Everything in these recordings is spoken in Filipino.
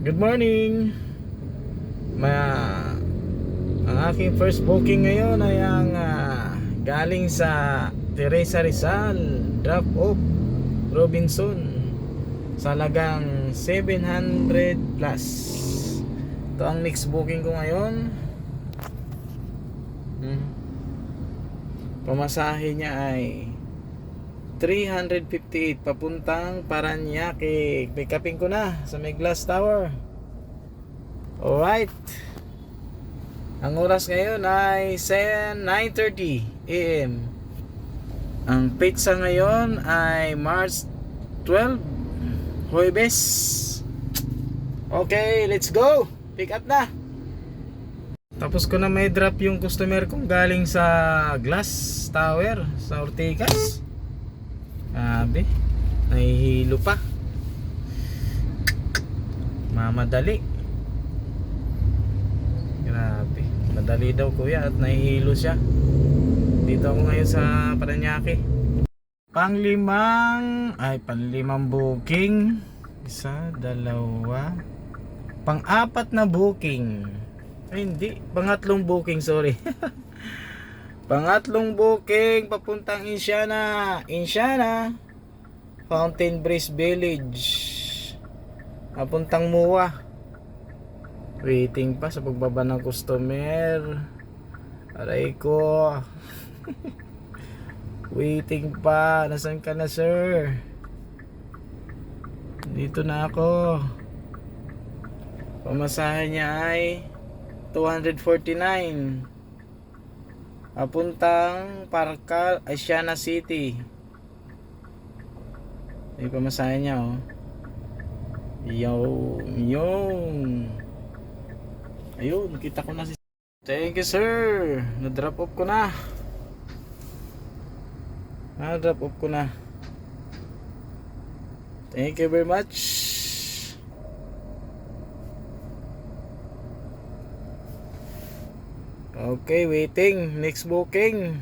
Good morning. Ma Ang aking first booking ngayon ay ang galing sa Teresa Rizal, drop off Robinson sa halagang 700 plus. Ito ang next booking ko ngayon. Pamasahe niya ay 358 papuntang Paranaque. Pick upin ko na sa may Glass Tower. Alright. Ang oras ngayon ay 9:30 AM. Ang pizza ngayon ay March 12, Huwebes. Okay, let's go. Pick up na. Tapos ko na may drop yung customer kong galing sa Glass Tower sa Ortigas. Grabe, nahihilo pa. Mamadali. Grabe, madali daw kuya at nahihilo siya. Dito ako ngayon sa Paranaque. Panlimang booking. Isa, dalawa. Pang-apat na booking. Ay hindi, pangatlong booking, sorry. Pangatlong booking papuntang Insiana, Fountain Breeze Village, papuntang Mua. Waiting pa sa pagbaba ng customer. Aray ko. Waiting pa. Nasaan ka na, sir? Dito na ako. Pamasahe niya ay 249 papuntang Parcal, Asiana City. Ay pamasahe niya, oh. Yung ayun, kita ko na si. Thank you, sir. Na-drop off ko na. Na-drop off ko na. Thank you very much. Okay, waiting. Next booking.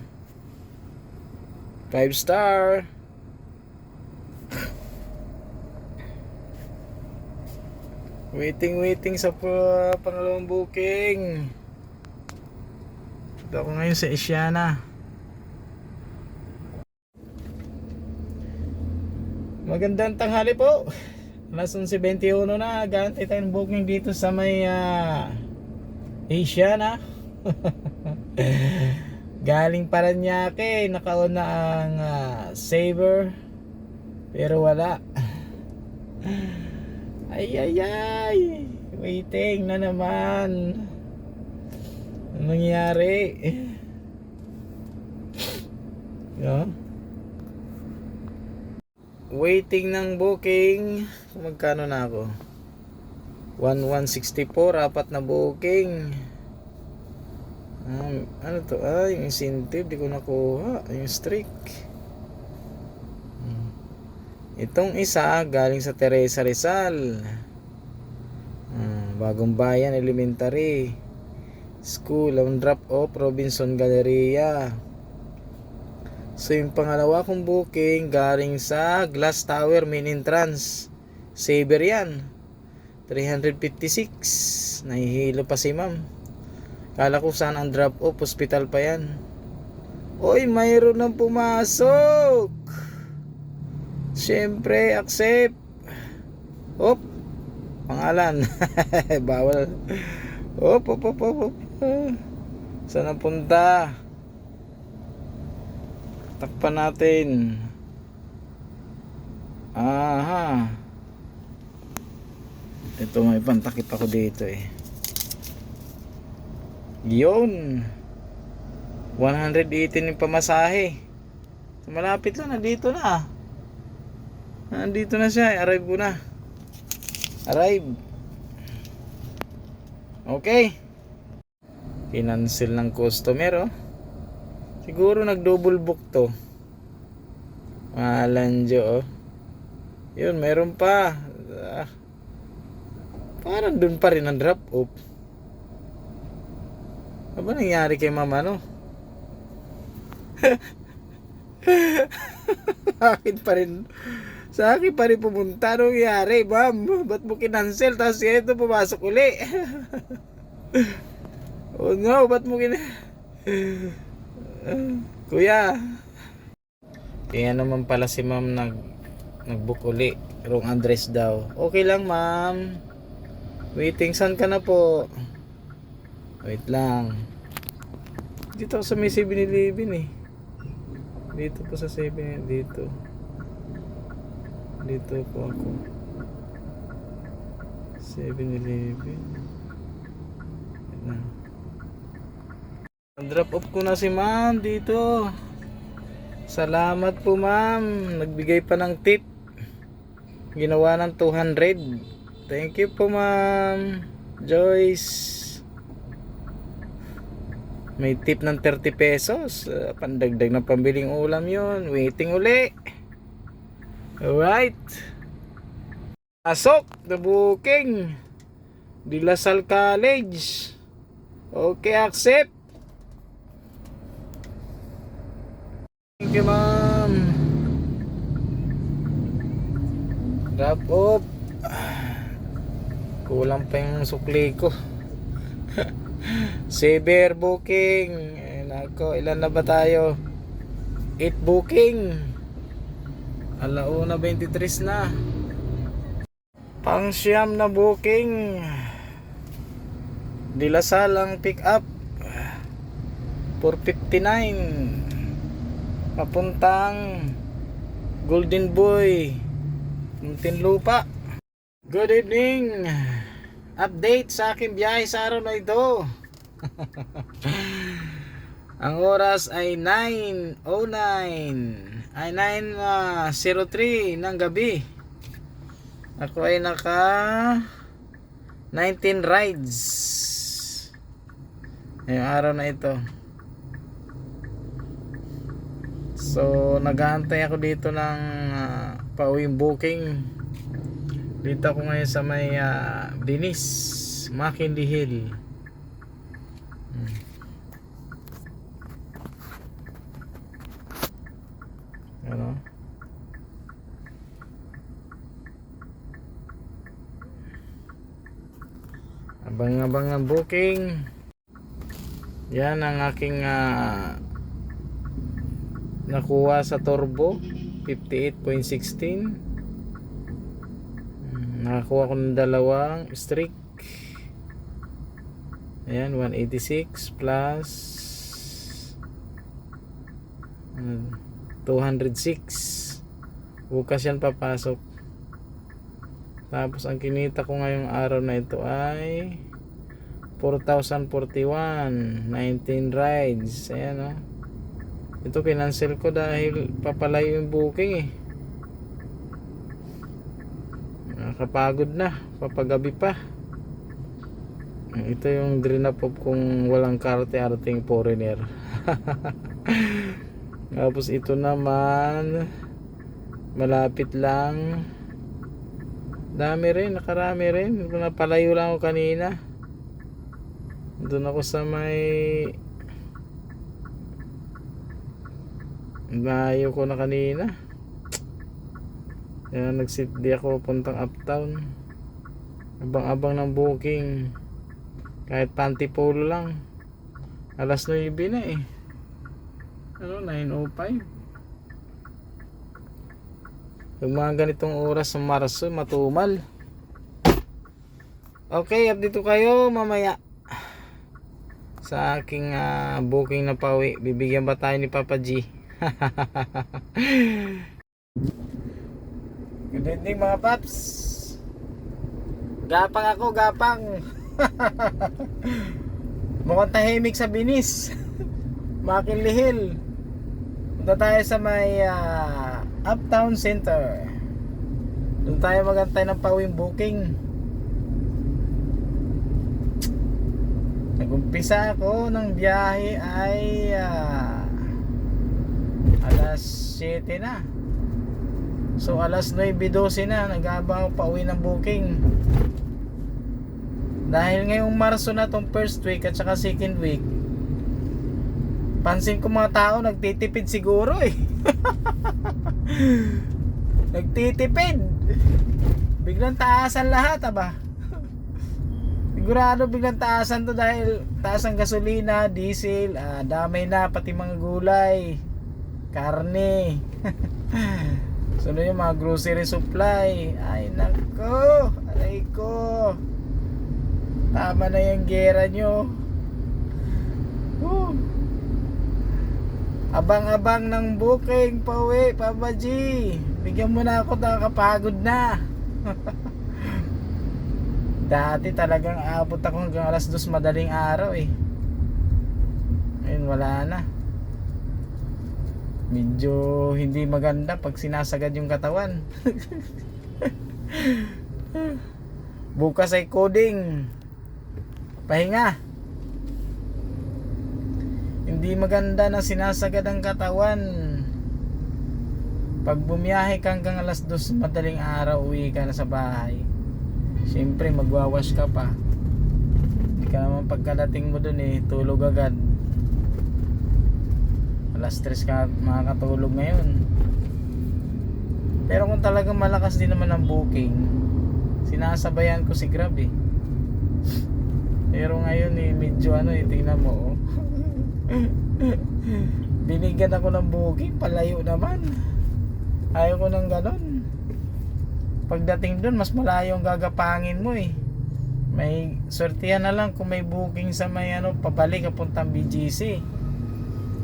5 star. Waiting sa pangalawang booking. Dito ako ngayon sa Asiana. Magandang tanghali po. Alas 11:21 na. Gantay tayong booking dito sa may Asiana. Galing Paranaque. Nakauna ang Saver, pero wala. Ay, waiting na naman. Anong nangyari? Waiting ng booking. Magkano na ako? 1164, apat na booking. Ano to? Yung incentive di ko nakuha. Yung streak. Itong isa galing sa Teresa Rizal, Bagong Bayan Elementary School. Ang drop off Robinson Galleria. So yung pangalawa kong booking galing sa Glass Tower main entrance, Saver yan, 356. Nahihilo pa si ma'am. Kala ko saan ang drop off, hospital pa yan. Oy, mayroon nang pumasok. Siyempre, accept. Hop, pangalan. Bawal. Hop. Saan ang punta? Takpan natin. Aha. Ito, may pantakip ako dito eh. Yun. 118 yung pamasahe. Malapit lang, nandito na. Nandito na siya, arrive ko na. Arrive. Okay. Kinancel ng customer, oh. Siguro nag-double book to. Malanjo, oh. Yun, meron pa. Parang dun pa rin ang drop off. Ano ba nangyari kay mama, no? Bakit pa rin Sa akin pa rin pumunta. Anong nangyari, ma'am? Ba't mo kinancel? Tapos ito pumasok uli. Oh no, ba't mo Kuya. Kaya naman pala si ma'am nag-book uli. Wrong address daw. Okay lang, ma'am. Waiting, saan ka na po? Wait lang. Dito ako sa may 7-Eleven eh. Dito po sa 7, dito. Dito po ako. 7-Eleven. Drop off ko na si ma'am dito. Salamat po, ma'am. Nagbigay pa ng tip. Ginawa ng 200. Thank you po, ma'am Joyce. May tip ng 30 pesos. Pandagdag ng pambiling ulam yon. Waiting uli. Alright. Pasok the booking. De La Salle College. Okay, accept. Thank you, ma'am. Drop off. Kulang pa yung sukli ko. Saber booking. Nako, ilan na ba tayo? 8 booking. 1:23 na. Pang siyam na booking. De La Salle ang pick up. 4:59. Papuntang Golden Boy, Muntinlupa. Good evening. Update sa aking biyahe sa araw na ito. Ang oras ay 9:09 ay 9:03 ng gabi. Ako ay naka 19 rides ngayong araw na ito. So nag-aantay ako dito ng pauwing booking. Dito ako ngayon sa may Venice, McKinley Hill. Ano? Abang-abang ang booking. Yan ang aking nakuha sa turbo 58.16. Nakakuha ko ng dalawang streak. Ayan, 186 plus 206. Bukas yan papasok. Tapos ang kinita ko ngayong araw na ito ay 4,041, 19 rides. Ayan, oh. Ito kinancel ko dahil papalayo yung booking eh. Nakapagod na, papagabi pa. Ito yung drinap up kung walang karte-arting foreigner. Tapos ito naman malapit lang. Dami rin, nakarami rin. Napalayo lang ako kanina. Doon ako sa may layo ko na kanina. Kaya nagsit-di ako puntang uptown. Abang-abang ng booking. Kahit panty polo lang. Alas 9 na eh. Ano, 9:05. Yung mga ganitong oras sa Marso, matumal. Okay, update ko kayo mamaya sa aking booking na pauwi. Bibigyan ba tayo ni Papa G? Good evening mga paps. Gapang ako, gapang. Mukhang tahimik sa Venice. McKinley Hill. Punta tayo sa may Uptown Center. Doon tayo magantay ng pauwing booking. Nag-umpisa ako ng biyahe ay alas 7 na. So alas 9:12 na, nag-aabang ako pauwi ng booking. Dahil ngayong Marso na tong first week at saka second week, pansin ko mga tao nagtitipid siguro eh. Nagtitipid. Biglang taasan lahat, aba. Sigurado biglang taasan to dahil taas ang gasolina, diesel, damay na pati mga gulay, karne. Sunod yung mga grocery supply. Ay nako, aray ko. Tama na yung gera nyo. Abang-abang ng booking, pauwi, Papa G. Bigyan mo na ako, nakakapagod na. Dati talagang aabot ako hanggang alas 2 madaling araw eh. Ngayon wala na. Medyo hindi maganda pag sinasagad yung katawan. Bukas ay coding. Pahinga. Hindi maganda na sinasagad ang katawan. Pag bumiyahe ka hanggang alas 2 madaling araw, uwi ka na sa bahay. Siyempre magwawash ka pa. Hindi ka naman pagkadating mo dun tulog agad. Alas 3 ka makakatulog ngayon. Pero kung talagang malakas din naman ang booking, sinasabayan ko si Grab eh. Pero ngayon medyo tingnan mo binigyan ako ng booking, palayo naman. Ayaw ko ng ganon. Pagdating doon, mas malayo ang gagapangin mo eh. May sortihan na lang kung may booking sa may pabalik papuntang BGC.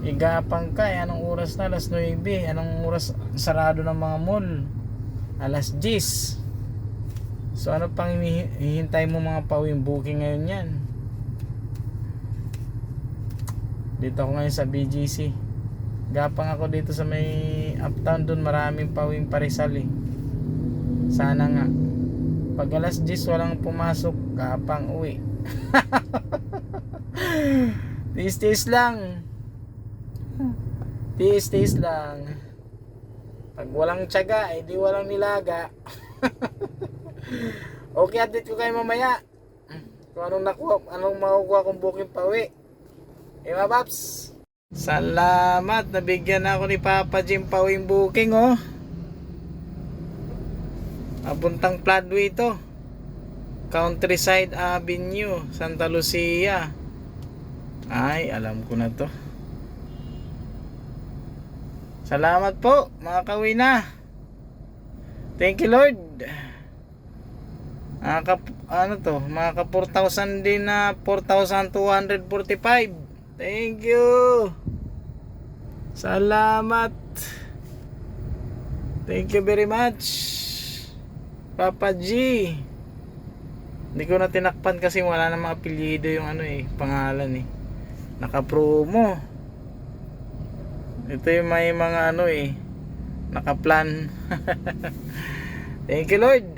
Igapang ka, anong oras na? Alas 9. Anong oras sarado ng mga mall? Alas 10. So ano pang hihintay mo mga pauwing booking ngayon yan? Dito ako ngayon sa BGC. Gapang ako dito sa may uptown, doon maraming pauwing parisal eh. Sana nga pag alas 10 walang pumasok, gapang uwi. Tiis-tiis lang. Tiis-tiis lang. Pag walang tiyaga, di walang nilaga. Okay, update ko kayo mamaya kung anong makukuha kong booking pa uwi. Mga paps, salamat, nabigyan ako ni Papa Jim pa uwing booking Papuntang Floodway to, Countryside Avenue, Santa Lucia. Ay, alam ko na to. Salamat po, makakauwi na. Thank you Lord. Maka 4,000 din na 4,245. Thank you. Salamat. Thank you very much, Papa G. Hindi ko na tinakpan kasi wala na mga apelyido yung pangalan naka-promo. Ito yung may mga naka-plan. Thank you Lord.